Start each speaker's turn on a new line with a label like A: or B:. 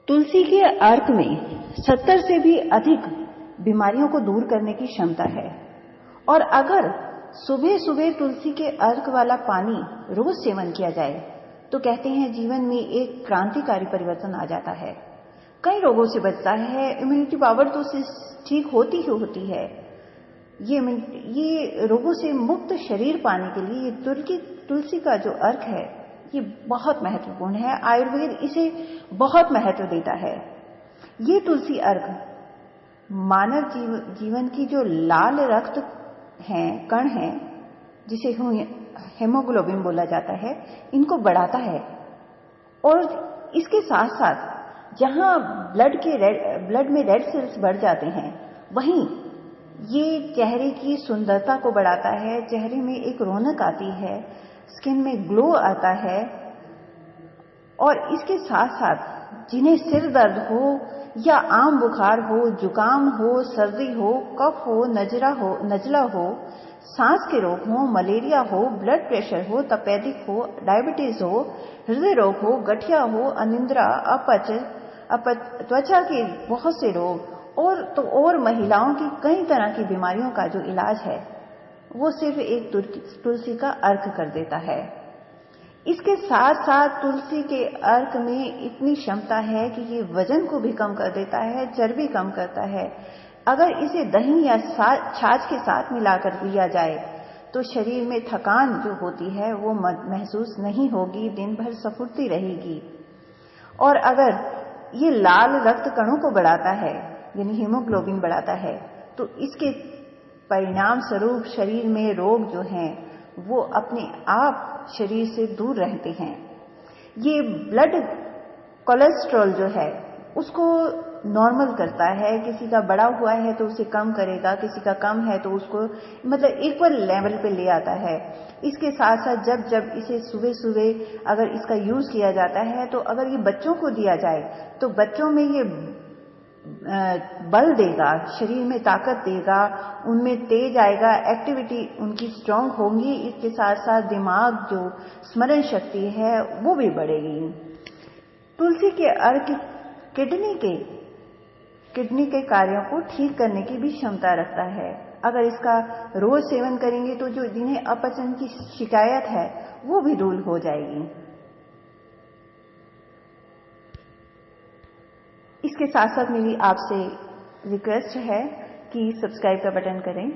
A: तुलसी के अर्क में 70 से भी अधिक बीमारियों को दूर करने की क्षमता है। और अगर सुबह सुबह तुलसी के अर्क वाला पानी रोज सेवन किया जाए तो कहते हैं जीवन में एक क्रांतिकारी परिवर्तन आ जाता है। कई रोगों से बचता है, इम्यूनिटी पावर तो ठीक होती ही होती है। ये रोगों से मुक्त शरीर पाने के लिए तुलसी का जो अर्क है ये बहुत महत्वपूर्ण है। आयुर्वेद इसे बहुत महत्व देता है। ये तुलसी अर्क मानव जीवन की जो लाल रक्त कण हैं, जिसे हेमोग्लोबिन बोला जाता है, इनको बढ़ाता है। और इसके साथ साथ जहां ब्लड में रेड सेल्स बढ़ जाते हैं, वहीं ये चेहरे की सुंदरता को बढ़ाता है। चेहरे में एक रौनक आती है, स्किन में ग्लो आता है। और इसके साथ साथ जिन्हें सिर दर्द हो या आम बुखार हो, जुकाम हो, सर्दी हो, कफ हो, नजला हो, सांस के रोग हो, मलेरिया हो, ब्लड प्रेशर हो, तपेदिक हो, डायबिटीज हो, हृदय रोग हो, गठिया हो, अनिद्रा, अपच, त्वचा के बहुत से रोग और महिलाओं की कई तरह की बीमारियों का जो इलाज है वो सिर्फ एक तुलसी का अर्क कर देता है। इसके साथ साथ तुलसी के अर्क में इतनी क्षमता है कि ये वजन को भी कम कर देता है, चर्बी कम करता है। अगर इसे दही या छाछ के साथ मिलाकर लिया जाए तो शरीर में थकान जो होती है वो महसूस नहीं होगी, दिन भर स्फूर्ति रहेगी। और अगर ये लाल रक्त कणों को बढ़ाता है, यानी हीमोग्लोबिन बढ़ाता है, तो इसके परिणाम स्वरूप शरीर में रोग जो हैं वो अपने आप शरीर से दूर रहते हैं। ये ब्लड कोलेस्ट्रॉल जो है उसको नॉर्मल करता है। किसी का बढ़ा हुआ है तो उसे कम करेगा, किसी का कम है तो उसको इक्वल लेवल पे ले आता है। इसके साथ साथ जब इसे सुबह सुबह अगर इसका यूज किया जाता है, तो अगर ये बच्चों को दिया जाए तो बच्चों में ये बल देगा, शरीर में ताकत देगा, उनमें तेज आएगा, एक्टिविटी उनकी स्ट्रांग होंगी। इसके साथ साथ दिमाग जो स्मरण शक्ति है वो भी बढ़ेगी। तुलसी के अर्क किडनी के कार्यों को ठीक करने की भी क्षमता रखता है। अगर इसका रोज सेवन करेंगे तो जो जिन्हें अपचन की शिकायत है वो भी दूर हो जाएगी। इसके साथ साथ मेरी आपसे रिक्वेस्ट है कि सब्सक्राइब का बटन करें।